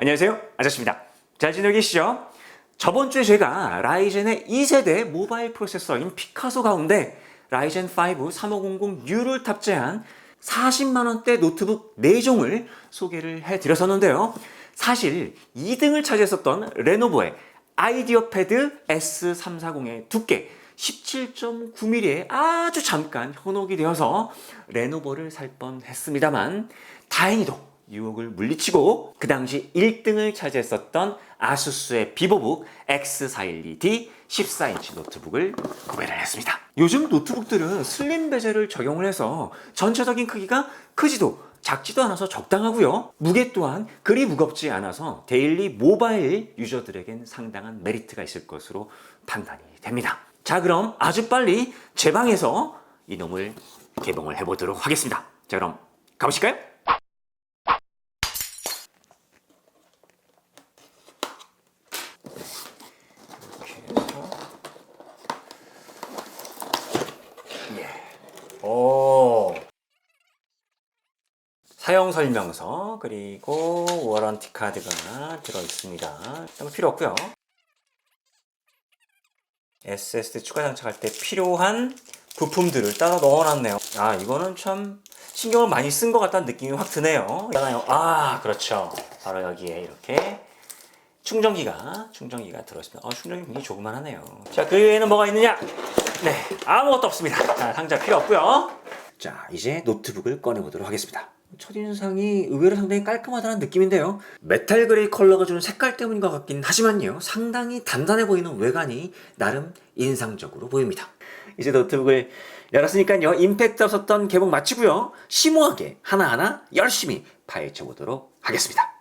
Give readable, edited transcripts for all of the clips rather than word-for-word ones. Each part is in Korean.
안녕하세요, 아저씨입니다. 잘 지내고 계시죠? 저번 주에 제가 라이젠의 2세대 모바일 프로세서인 피카소 가운데 라이젠 5 3500U를 탑재한 40만원대 노트북 4종을 소개를 해드렸었는데요. 사실 2등을 차지했었던 레노버의 아이디어 패드 S340의 두께 17.9mm에 아주 잠깐 현혹이 되어서 레노버를 살 뻔했습니다만 다행히도 유혹을 물리치고 그 당시 1등을 차지했었던 아수스의 비보북 X412D 14인치 노트북을 구매를 했습니다. 요즘 노트북들은 슬림 베젤을 적용을 해서 전체적인 크기가 크지도 작지도 않아서 적당하고요. 무게 또한 그리 무겁지 않아서 데일리 모바일 유저들에겐 상당한 메리트가 있을 것으로 판단이 됩니다. 자, 그럼 아주 빨리 제 방에서 이놈을 개봉을 해보도록 하겠습니다. 자, 그럼 가보실까요? 사용 설명서 그리고 워런티 카드가 들어있습니다. 필요 없고요. SSD 추가 장착할 때 필요한 부품들을 따로 넣어놨네요. 아, 이거는 참 신경을 많이 쓴 것 같다는 느낌이 확 드네요. 아, 그렇죠. 바로 여기에 이렇게 충전기가 들어있습니다. 충전기 굉장히 조그만하네요. 자, 그 외에는 뭐가 있느냐? 네, 아무것도 없습니다. 자, 상자 필요 없고요. 자, 이제 노트북을 꺼내보도록 하겠습니다. 첫인상이 의외로 상당히 깔끔하다는 느낌인데요. 메탈 그레이 컬러가 주는 색깔 때문인 것 같긴 하지만요, 상당히 단단해 보이는 외관이 나름 인상적으로 보입니다. 이제 노트북을 열었으니까요, 임팩트 없었던 개봉 마치고요, 심오하게 하나하나 열심히 파헤쳐 보도록 하겠습니다.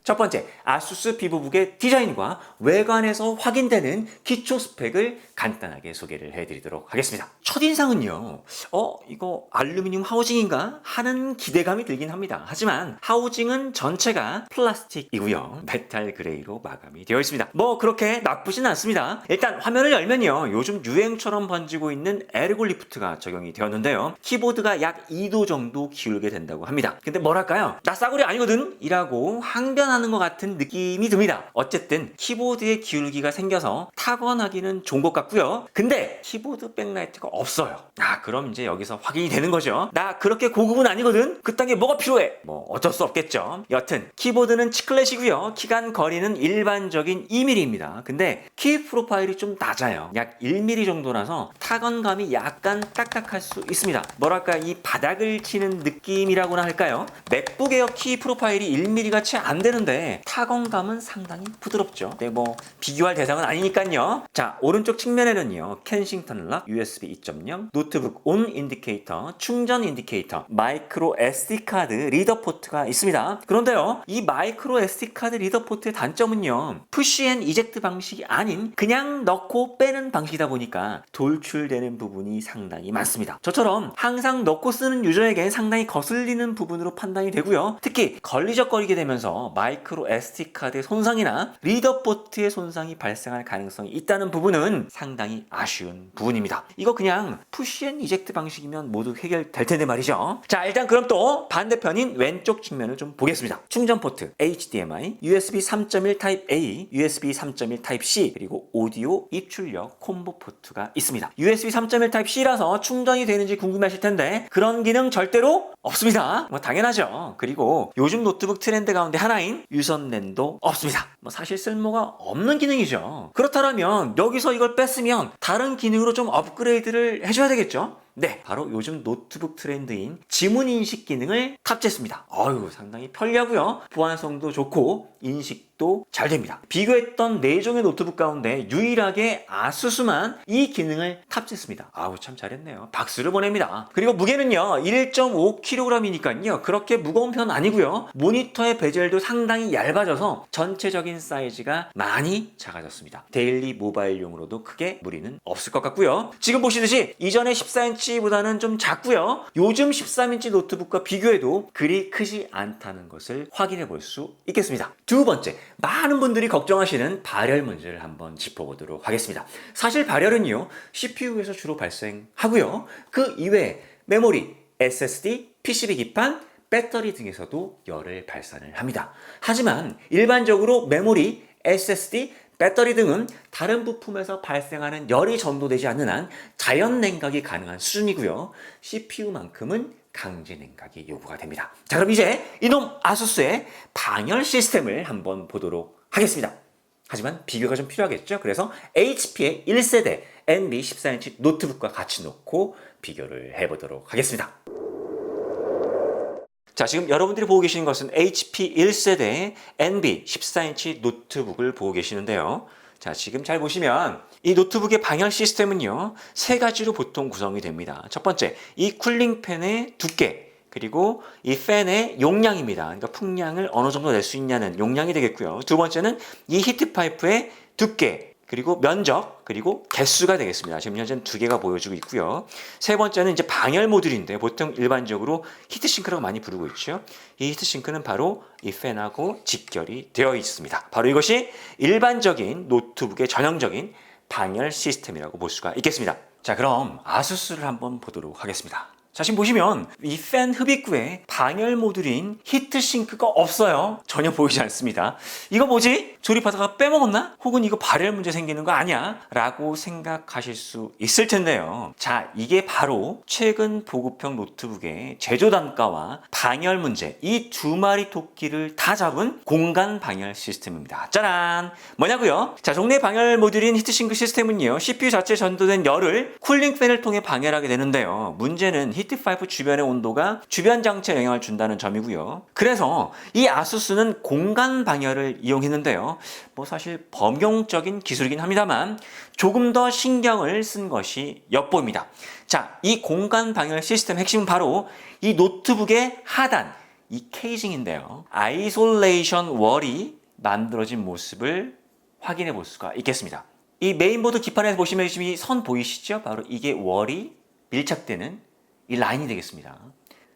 첫 번째, 아수스 비보북의 디자인과 외관에서 확인되는 기초 스펙을 간단하게 소개를 해드리도록 하겠습니다. 첫인상은요, 이거 알루미늄 하우징인가 하는 기대감이 들긴 합니다. 하지만 하우징은 전체가 플라스틱이고요, 메탈 그레이로 마감이 되어 있습니다. 뭐 그렇게 나쁘진 않습니다. 일단 화면을 열면요, 요즘 유행처럼 번지고 있는 에르고 리프트가 적용이 되었는데요, 키보드가 약 2도 정도 기울게 된다고 합니다. 근데 뭐랄까요, 나 싸구려 아니거든 이라고 항변하는 것 같은 느낌이 듭니다. 어쨌든 키보드에 기울기가 생겨서 타건하기는 좋은 것 같고요. 근데 키보드 백라이트가 없어요. 그럼 이제 여기서 확인이 되는 거죠. 나 그렇게 고급은 아니거든. 그딴 게 뭐가 필요해? 뭐 어쩔 수 없겠죠. 여튼 키보드는 치클렛이고요. 키간 거리는 일반적인 2mm입니다. 근데 키 프로파일이 좀 낮아요. 약 1mm 정도라서 타건감이 약간 딱딱할 수 있습니다. 뭐랄까, 이 바닥을 치는 느낌이라고나 할까요? 맥북 에어 키 프로파일이 1mm가 채 안 되는데 타건감은 상당히 부드럽죠. 네, 뭐 비교할 대상은 아니니까요. 자, 오른쪽 측면에는요, 켄싱턴 락, USB 2.0, 노트북 온 인디케이터, 충전 인디케이터, 마이크로 SD 카드 리더 포트가 있습니다. 그런데요, 이 마이크로 SD 카드 리더 포트의 단점은요, 푸시 앤 이젝트 방식이 아닌 그냥 넣고 빼는 방식이다 보니까 돌출되는 부분이 상당히 많습니다. 저처럼 항상 넣고 쓰는 유저에겐 상당히 거슬리는 부분으로 판단이 되고요. 특히 걸리적거리게 되면서 마이크로 SD 카드의 손상이나 리더 포트의 손상이 발생할 가능성이 있다는 부분은 상당히 아쉬운 부분입니다. 이거 그냥 푸시 앤 이젝트 방식이면 모두 해결될 텐데 말이죠. 자, 일단 그럼 또 반대편인 왼쪽 측면을 좀 보겠습니다. 충전 포트, HDMI, USB 3.1 타입 A, USB 3.1 타입 C, 그리고 오디오 입출력 콤보 포트가 있습니다. USB 3.1 타입 C라서 충전이 되는지 궁금하실 텐데 그런 기능 절대로 없습니다. 뭐 당연하죠. 그리고 요즘 노트북 트렌드 가운데 하나인 유선랜도 없습니다. 뭐 사실 쓸모가 없는 기능이죠. 그렇다면 여기서 이걸 뺐으면 다른 기능으로 좀 업그레이드를 해줘야 되겠죠? 네, 바로 요즘 노트북 트렌드인 지문 인식 기능을 탑재했습니다. 상당히 편리하고요, 보안성도 좋고 인식도 잘 됩니다. 비교했던 4종의 노트북 가운데 유일하게 아수스만 이 기능을 탑재했습니다. 참 잘했네요. 박수를 보냅니다. 그리고 무게는요, 1.5kg이니까요 그렇게 무거운 편 아니고요, 모니터의 베젤도 상당히 얇아져서 전체적인 사이즈가 많이 작아졌습니다. 데일리 모바일용으로도 크게 무리는 없을 것 같고요. 지금 보시듯이 이전에 14인치보다는 좀 작고요, 요즘 13인치 노트북과 비교해도 그리 크지 않다는 것을 확인해 볼 수 있겠습니다. 두 번째, 많은 분들이 걱정하시는 발열 문제를 한번 짚어보도록 하겠습니다. 사실 발열은요, CPU에서 주로 발생하고요, 그 이외에 메모리, SSD, PCB 기판, 배터리 등에서도 열을 발산을 합니다. 하지만 일반적으로 메모리, SSD, 배터리 등은 다른 부품에서 발생하는 열이 전도되지 않는 한 자연 냉각이 가능한 수준이고요. CPU만큼은 강제 냉각이 요구가 됩니다. 자, 그럼 이제 이놈 아수스의 방열 시스템을 한번 보도록 하겠습니다. 하지만 비교가 좀 필요하겠죠. 그래서 HP의 1세대 NB 14인치 노트북과 같이 놓고 비교를 해보도록 하겠습니다. 자, 지금 여러분들이 보고 계시는 것은 HP 1세대 NB 14인치 노트북을 보고 계시는데요. 자, 지금 잘 보시면 이 노트북의 방열 시스템은요, 세 가지로 보통 구성이 됩니다. 첫 번째, 이 쿨링팬의 두께, 그리고 이 팬의 용량입니다. 그러니까 풍량을 어느 정도 낼 수 있냐는 용량이 되겠고요. 두 번째는 이 히트파이프의 두께, 그리고 면적, 그리고 개수가 되겠습니다. 지금 현재는 두 개가 보여주고 있고요. 세 번째는 이제 방열 모듈인데 보통 일반적으로 히트싱크라고 많이 부르고 있죠. 이 히트싱크는 바로 이 팬하고 직결이 되어 있습니다. 바로 이것이 일반적인 노트북의 전형적인 방열 시스템이라고 볼 수가 있겠습니다. 자, 그럼 아수스를 한번 보도록 하겠습니다. 자, 지금 보시면 이 팬 흡입구에 방열 모듈인 히트싱크가 없어요. 전혀 보이지 않습니다. 이거 뭐지? 조립하다가 빼먹었나? 혹은 이거 발열 문제 생기는 거 아니야? 라고 생각하실 수 있을 텐데요. 자, 이게 바로 최근 보급형 노트북의 제조 단가와 방열 문제, 이 두 마리 토끼를 다 잡은 공간 방열 시스템입니다. 짜란! 뭐냐고요? 자, 종래 방열 모듈인 히트싱크 시스템은요, CPU 자체에 전도된 열을 쿨링 팬을 통해 방열하게 되는데요. 문제는 히트파이프 주변의 온도가 주변 장치에 영향을 준다는 점이고요. 그래서 이 아수스는 공간 방열을 이용했는데요. 뭐 사실 범용적인 기술이긴 합니다만 조금 더 신경을 쓴 것이 엿보입니다. 자, 이 공간 방열 시스템 핵심은 바로 이 노트북의 하단, 이 케이징인데요. 아이솔레이션 월이 만들어진 모습을 확인해 볼 수가 있겠습니다. 이 메인보드 기판에서 보시면 지금 이 선 보이시죠? 바로 이게 월이 밀착되는 이 라인이 되겠습니다.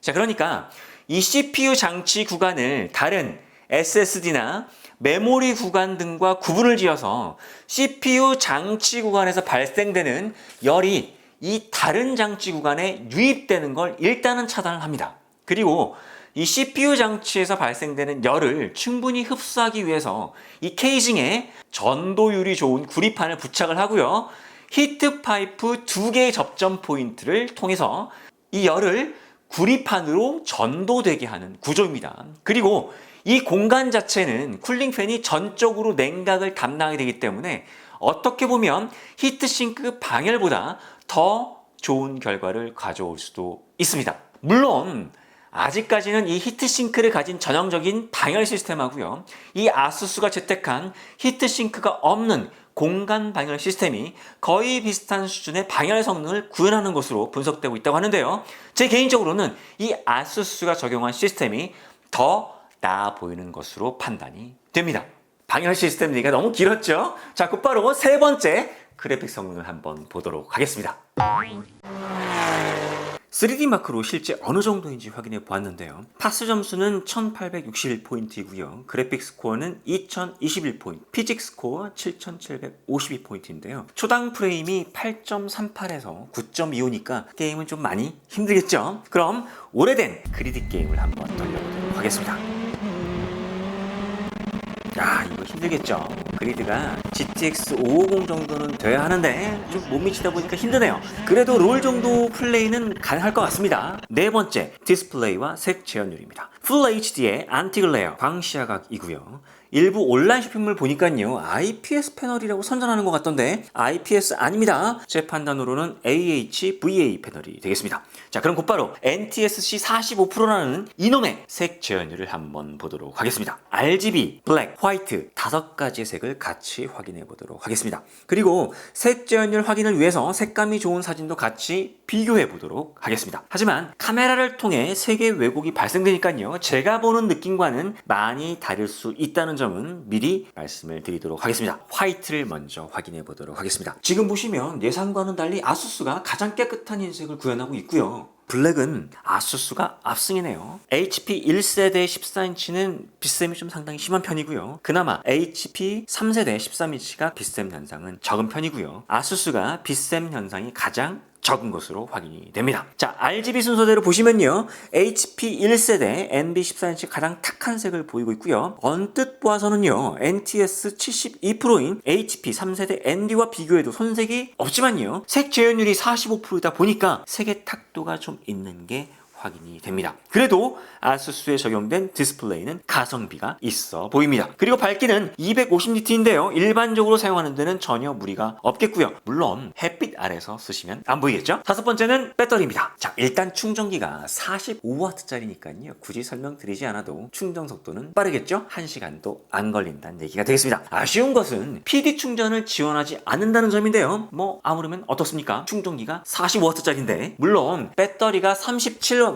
자, 그러니까 이 CPU 장치 구간을 다른 SSD나 메모리 구간 등과 구분을 지어서 CPU 장치 구간에서 발생되는 열이 이 다른 장치 구간에 유입되는 걸 일단은 차단을 합니다. 그리고 이 CPU 장치에서 발생되는 열을 충분히 흡수하기 위해서 이 케이징에 전도율이 좋은 구리판을 부착을 하고요. 히트 파이프 두 개의 접점 포인트를 통해서 이 열을 구리판으로 전도되게 하는 구조입니다. 그리고 이 공간 자체는 쿨링팬이 전적으로 냉각을 담당하게 되기 때문에 어떻게 보면 히트싱크 방열보다 더 좋은 결과를 가져올 수도 있습니다. 물론 아직까지는 이 히트싱크를 가진 전형적인 방열 시스템하고요, 이 아수스가 채택한 히트싱크가 없는 공간 방열 시스템이 거의 비슷한 수준의 방열 성능을 구현하는 것으로 분석되고 있다고 하는데요. 제 개인적으로는 이 아수스가 적용한 시스템이 더 나아 보이는 것으로 판단이 됩니다. 방열 시스템 얘기가 너무 길었죠? 자, 곧바로 세 번째 그래픽 성능을 한번 보도록 하겠습니다. 3D 마크로 실제 어느 정도인지 확인해 보았는데요. 파스 점수는 1861포인트이고요. 그래픽 스코어는 2021포인트, 피직 스코어 7752포인트인데요. 초당 프레임이 8.38에서 9.25니까 게임은 좀 많이 힘들겠죠? 그럼 오래된 그리드 게임을 한번 돌려보도록 하겠습니다. 야, 이거 힘들겠죠? 그리드가 GTX 550 정도는 돼야 하는데 좀 못 미치다 보니까 힘드네요. 그래도 롤 정도 플레이는 가능할 것 같습니다. 네 번째, 디스플레이와 색 재현율입니다. 풀 HD의 안티글레어 광시야각이고요. 일부 온라인 쇼핑몰 보니까요, IPS 패널이라고 선전하는 것 같던데 IPS 아닙니다. 제 판단으로는 AHVA 패널이 되겠습니다. 자, 그럼 곧바로 NTSC 45%라는 이놈의 색 재현율을 한번 보도록 하겠습니다. RGB, 블랙, 화이트 5가지의 색을 같이 확인해 보도록 하겠습니다. 그리고 색 재현율 확인을 위해서 색감이 좋은 사진도 같이 비교해 보도록 하겠습니다. 하지만 카메라를 통해 색의 왜곡이 발생되니까요, 제가 보는 느낌과는 많이 다를 수 있다는 점은 미리 말씀을 드리도록 하겠습니다. 화이트를 먼저 확인해 보도록 하겠습니다. 지금 보시면 예상과는 달리 아수스가 가장 깨끗한 흰색을 구현하고 있고요. 블랙은 아수스가 압승이네요. HP 1세대 14인치는 빛샘이 좀 상당히 심한 편이고요. 그나마 HP 3세대 13인치가 빛샘 현상은 적은 편이고요. 아수스가 빛샘 현상이 가장 적은 것으로 확인이 됩니다. 자, RGB 순서대로 보시면요. HP 1세대 NB14인치 가장 탁한 색을 보이고 있고요. 언뜻 보아서는요. NTS 72%인 HP 3세대 ND와 비교해도 손색이 없지만요. 색 재현율이 45%이다 보니까 색의 탁도가 좀 있는 게 확인이 됩니다. 그래도 아수스에 적용된 디스플레이는 가성비가 있어 보입니다. 그리고 밝기는 250니트인데요. 일반적으로 사용하는 데는 전혀 무리가 없겠고요. 물론 햇빛 아래서 쓰시면 안 보이겠죠? 다섯 번째는 배터리입니다. 자, 일단 충전기가 45W짜리니까요. 굳이 설명드리지 않아도 충전 속도는 빠르겠죠? 1시간도 안 걸린다는 얘기가 되겠습니다. 아쉬운 것은 PD 충전을 지원하지 않는다는 점인데요. 뭐 아무르면 어떻습니까? 충전기가 45W짜리인데 물론 배터리가 37Wh라서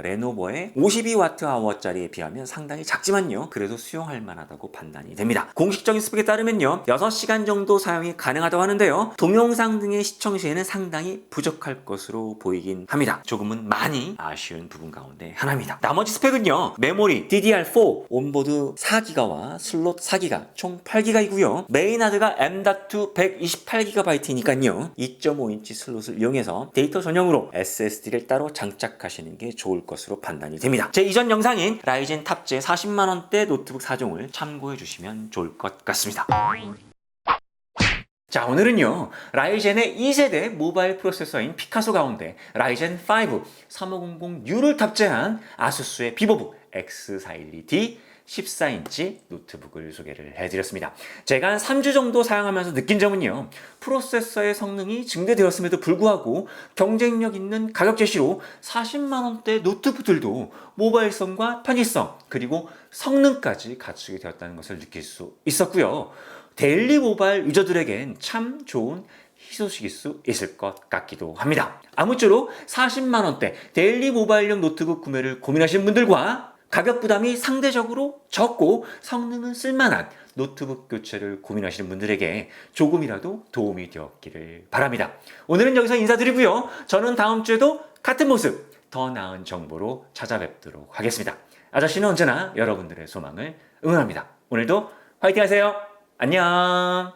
레노버의 52Wh짜리에 비하면 상당히 작지만요. 그래도 수용할 만하다고 판단이 됩니다. 공식적인 스펙에 따르면요. 6시간 정도 사용이 가능하다고 하는데요. 동영상 등의 시청 시에는 상당히 부족할 것으로 보이긴 합니다. 조금은 많이 아쉬운 부분 가운데 하나입니다. 나머지 스펙은요. 메모리 DDR4 온보드 4기가와 슬롯 4기가 총 8기가이고요. 메인 하드가 M.2 128GB이니까요. 2.5인치 슬롯을 이용해서 데이터 전용으로 SSD를 따로 장착하시는 게 좋을 것으로 판단이 됩니다. 제 이전 영상인 라이젠 탑재 40만원대 노트북 4종을 참고해 주시면 좋을 것 같습니다. 자, 오늘은요 라이젠의 2세대 모바일 프로세서인 피카소 가운데 라이젠 5 3500U를 탑재한 아수스의 비보북 X412D 14인치 노트북을 소개를 해드렸습니다. 제가 한 3주 정도 사용하면서 느낀 점은요. 프로세서의 성능이 증대되었음에도 불구하고 경쟁력 있는 가격 제시로 40만원대 노트북들도 모바일성과 편의성 그리고 성능까지 갖추게 되었다는 것을 느낄 수 있었고요. 데일리 모바일 유저들에겐 참 좋은 희소식일 수 있을 것 같기도 합니다. 아무쪼록 40만원대 데일리 모바일용 노트북 구매를 고민하시는 분들과 가격 부담이 상대적으로 적고 성능은 쓸만한 노트북 교체를 고민하시는 분들에게 조금이라도 도움이 되었기를 바랍니다. 오늘은 여기서 인사드리고요. 저는 다음 주에도 같은 모습, 더 나은 정보로 찾아뵙도록 하겠습니다. 아저씨는 언제나 여러분들의 소망을 응원합니다. 오늘도 화이팅 하세요. 안녕.